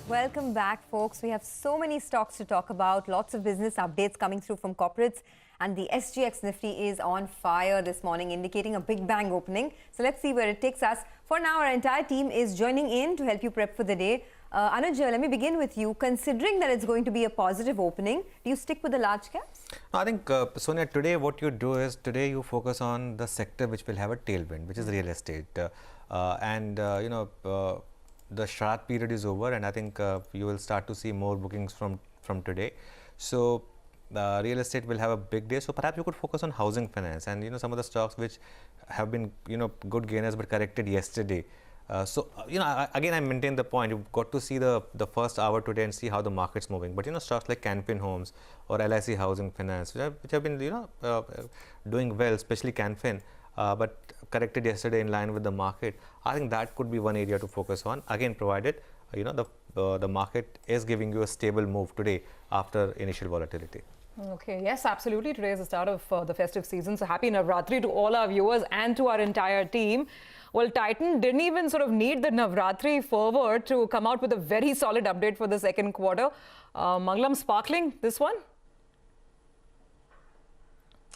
Welcome back, folks. We have so many stocks to talk about, lots of business updates coming through from corporates, and the SGX Nifty is on fire this morning, indicating a big bang opening. So let's see where it takes us. For now, our entire team is joining in to help you prep for the day. Anuj, let me begin with you. Considering that it's going to be a positive opening, do you stick with the large caps? I think, Sonia, today what you do is, today you focus on the sector which will have a tailwind, which is real estate. The Shraddh period is over, and I think you will start to see more bookings from today. So real estate will have a big day. So perhaps you could focus on housing finance and some of the stocks which have been good gainers but corrected yesterday. Again, I maintain the point. You've got to see the first hour today and see how the market's moving. But stocks like Can Fin Homes or LIC Housing Finance, which have been doing well, especially Can Fin, but corrected yesterday in line with the market. I think that could be one area to focus on. Again, provided the market is giving you a stable move today after initial volatility. Okay, yes, absolutely. Today is the start of the festive season. So happy Navratri to all our viewers and to our entire team. Well, Titan didn't even sort of need the Navratri fervor to come out with a very solid update for the second quarter. Mangalam, sparkling, this one?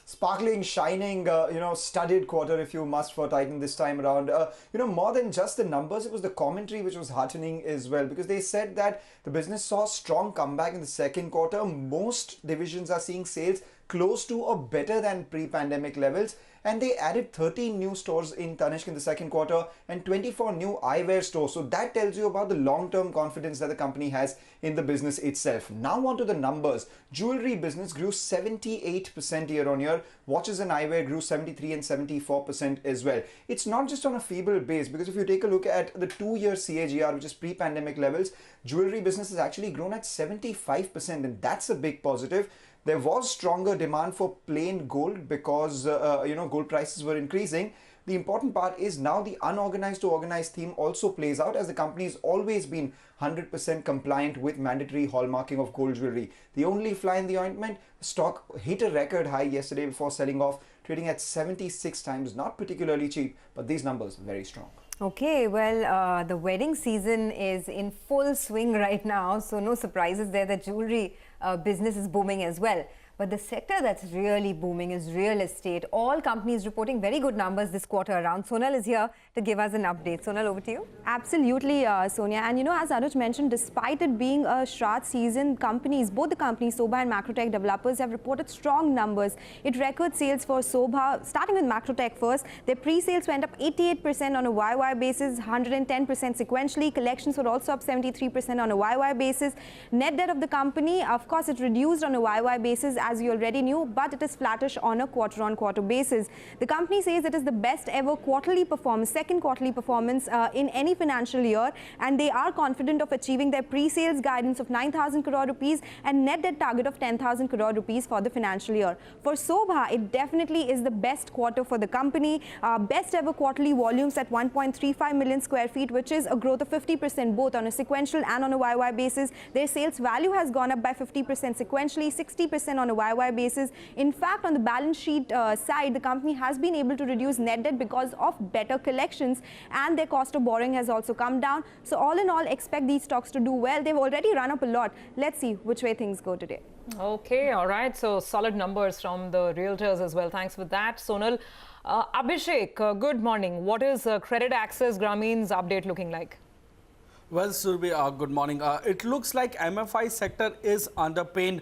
Sparkling, shining, studded quarter, if you must, for Titan this time around. More than just the numbers, it was the commentary which was heartening as well, because they said that the business saw a strong comeback in the second quarter. Most divisions are seeing sales close to or better than pre-pandemic levels, and they added 13 new stores in Tanishq in the second quarter and 24 new eyewear stores. So that tells you about the long-term confidence that the company has in the business itself. Now on to the numbers. Jewelry business grew 78% year-on-year. Watches and eyewear grew 73 and 74% as well. It's not just on a feeble base, because if you take a look at the 2-year CAGR, which is pre-pandemic levels, jewelry business has actually grown at 75%, and that's a big positive. There was stronger demand for plain gold because, gold prices were increasing. The important part is now the unorganized to organized theme also plays out, as the company has always been 100% compliant with mandatory hallmarking of gold jewelry. The only fly in the ointment, stock hit a record high yesterday before selling off, trading at 76 times. Not particularly cheap, but these numbers are very strong. Okay, well, the wedding season is in full swing right now, so no surprises there. The jewelry business is booming as well. But the sector that's really booming is real estate. All companies reporting very good numbers this quarter around. Sonal is here to give us an update. Sonal, over to you. Absolutely, Sonia. And as Anuj mentioned, despite it being a Shraddh season, both the companies, Sobha and Macrotech developers, have reported strong numbers. It record sales for Sobha. Starting with Macrotech first, their pre-sales went up 88% on a YY basis, 110% sequentially. Collections were also up 73% on a YY basis. Net debt of the company, of course, it reduced on a YY basis, as you already knew, but it is flattish on a quarter-on-quarter basis. The company says it is the best ever quarterly performance, second quarterly performance in any financial year, and they are confident of achieving their pre-sales guidance of 9,000 crore rupees and net debt target of 10,000 crore rupees for the financial year. For Sobha, it definitely is the best quarter for the company. Best ever quarterly volumes at 1.35 million square feet, which is a growth of 50% both on a sequential and on a YY basis. Their sales value has gone up by 50% sequentially, 60% on a YY basis. In fact, on the balance sheet side, the company has been able to reduce net debt because of better collections, and their cost of borrowing has also come down. So all in all, expect these stocks to do well. They've already run up a lot. Let's see which way things go today. Okay, all right. So solid numbers from the realtors as well. Thanks for that, Sonal. Abhishek, good morning. What is Credit Access Grameen's update looking like? Well, Surbi, good morning. It looks like MFI sector is under pain,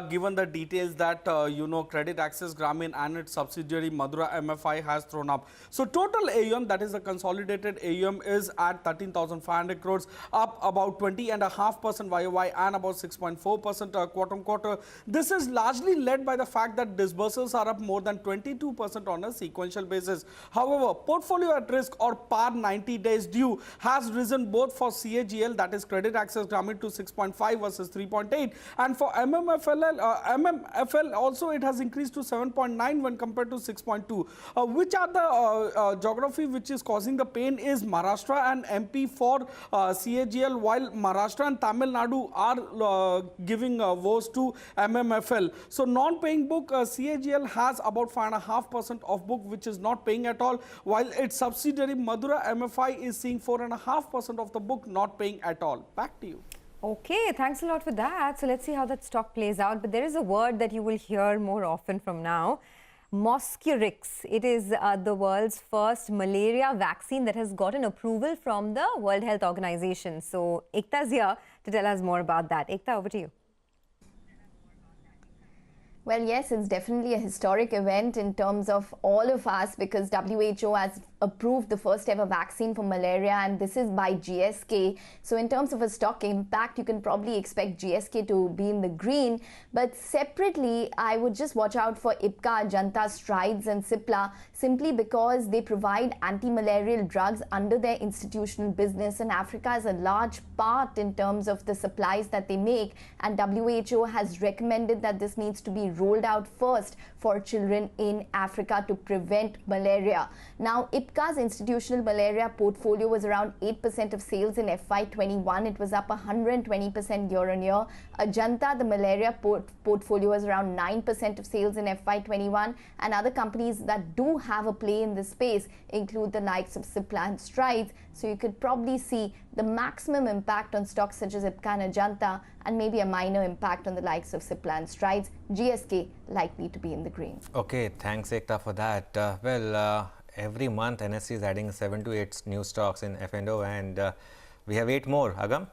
given the details that, Credit Access Grameen and its subsidiary Madura MFI has thrown up. So total AUM, that is the consolidated AUM, is at 13,500 crores, up about 20.5% YOY and about 6.4% quarter-on-quarter. This is largely led by the fact that disbursements are up more than 22% on a sequential basis. However, portfolio at risk or PAR 90 days due has risen both for CAGL, that is Credit Access Grameen, to 6.5 versus 3.8, and for MMFL also it has increased to 7.9 when compared to 6.2. Which are the geography which is causing the pain is Maharashtra and MP for CAGL, while Maharashtra and Tamil Nadu are giving woes to MMFL. So non-paying book, CAGL has about 5.5% of book which is not paying at all, while its subsidiary Madura MFI is seeing 4.5% of the book not paying at all. Back to you. Okay, thanks a lot for that. So let's see how that stock plays out. But there is a word that you will hear more often from now. Mosquirix. It is the world's first malaria vaccine that has gotten approval from the World Health Organization. So Ekta is here to tell us more about that. Ekta, over to you. Well, yes, it's definitely a historic event in terms of all of us because WHO has approved the first ever vaccine for malaria, and this is by GSK. So in terms of a stock impact, you can probably expect GSK to be in the green. But separately, I would just watch out for Ipca, Ajanta, Strides and Cipla simply because they provide anti-malarial drugs under their institutional business, and Africa is a large part in terms of the supplies that they make, and WHO has recommended that this needs to be rolled out first for children in Africa to prevent malaria. Now, Ipca's institutional malaria portfolio was around 8% of sales in FY21. It was up 120% year on year. Ajanta, the malaria portfolio, was around 9% of sales in FY21. And other companies that do have a play in this space include the likes of Cipla and Strides. So you could probably see the maximum impact on stocks such as Ipca and Ajanta, and maybe a minor impact on the likes of Cipla and Strides. GSK likely to be in the green. Okay, thanks Ekta for that. Every month NSE is adding 7 to 8 new stocks in F&O, and we have 8 more. Agam?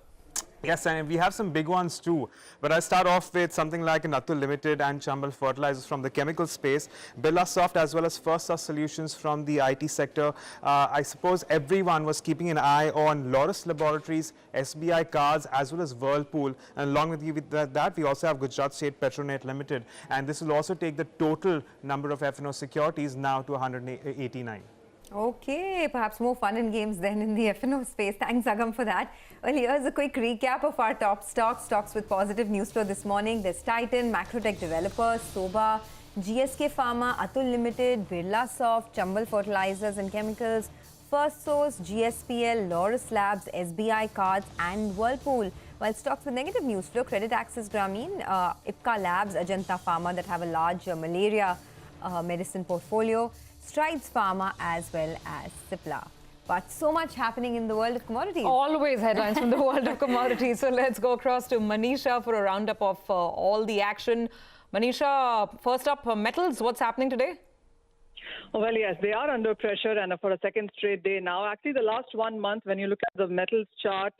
Yes, and we have some big ones too. But I start off with something like Atul Limited and Chambal Fertilizers from the chemical space, Birlasoft as well as First Solutions from the IT sector. I suppose everyone was keeping an eye on Laurus Laboratories, SBI Cards as well as Whirlpool. And along with that, we also have Gujarat State Petronet Limited. And this will also take the total number of F&O securities now to 189. Okay, perhaps more fun and games then in the F&O space. Thanks, Agam, for that. Well, here's a quick recap of our top stocks with positive news flow this morning. There's Titan, Macrotech Developers, Sobha, GSK Pharma, Atul Limited, Birlasoft, Chambal Fertilizers and Chemicals, First Source, GSPL, Laurus Labs, SBI Cards and Whirlpool. While stocks with negative news flow, Credit Access Grameen, Ipca Labs, Ajanta Pharma that have a large malaria medicine portfolio, Strides Pharma as well as Cipla. But so much happening in the world of commodities. Always headlines from the world of commodities. So let's go across to Manisha for a roundup of all the action. Manisha, first up, metals, what's happening today? Well, yes, they are under pressure and for a second straight day now. Actually, the last 1 month, when you look at the metals chart,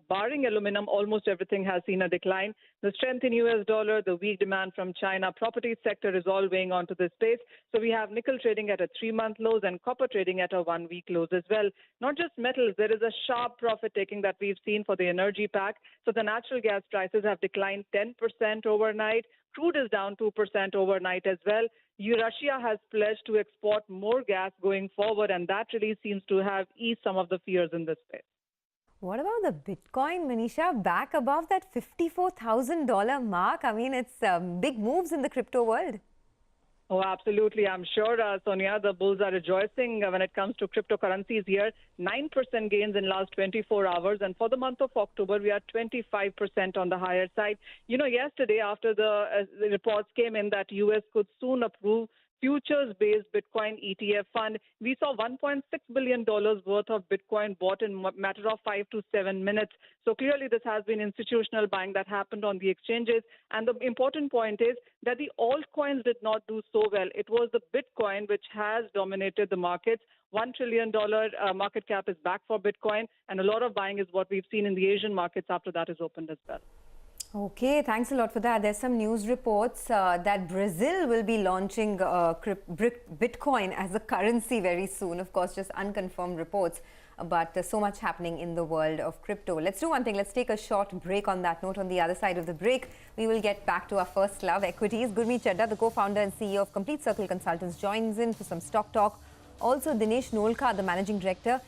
barring aluminum, almost everything has seen a decline. The strength in US dollar, the weak demand from China, property sector is all weighing onto this space. So we have nickel trading at a 3-month lows and copper trading at a 1-week lows as well. Not just metals, there is a sharp profit taking that we've seen for the energy pack. So the natural gas prices have declined 10% overnight. Crude is down 2% overnight as well. Russia has pledged to export more gas going forward, and that really seems to have eased some of the fears in this space. What about the Bitcoin, Manisha? Back above that $54,000 mark. I mean, it's big moves in the crypto world. Oh, absolutely. I'm sure, Sonia, the bulls are rejoicing when it comes to cryptocurrencies here. 9% gains in last 24 hours. And for the month of October, we are 25% on the higher side. You know, yesterday, after the reports came in that U.S. could soon approve futures-based Bitcoin ETF fund, we saw $1.6 billion worth of Bitcoin bought in a matter of 5 to 7 minutes. So clearly this has been institutional buying that happened on the exchanges. And the important point is that the altcoins did not do so well. It was the Bitcoin which has dominated the markets. $1 trillion market cap is back for Bitcoin, and a lot of buying is what we've seen in the Asian markets after that is opened as well. Okay, thanks a lot for that. There's some news reports that Brazil will be launching Bitcoin as a currency very soon. Of course, just unconfirmed reports, but so much happening in the world of crypto. Let's do one thing. Let's take a short break on that note. On the other side of the break, we will get back to our first love, equities. Gurmeet Chadha, the co-founder and CEO of Complete Circle Consultants, joins in for some stock talk. Also, Dinesh Nolka, the managing director,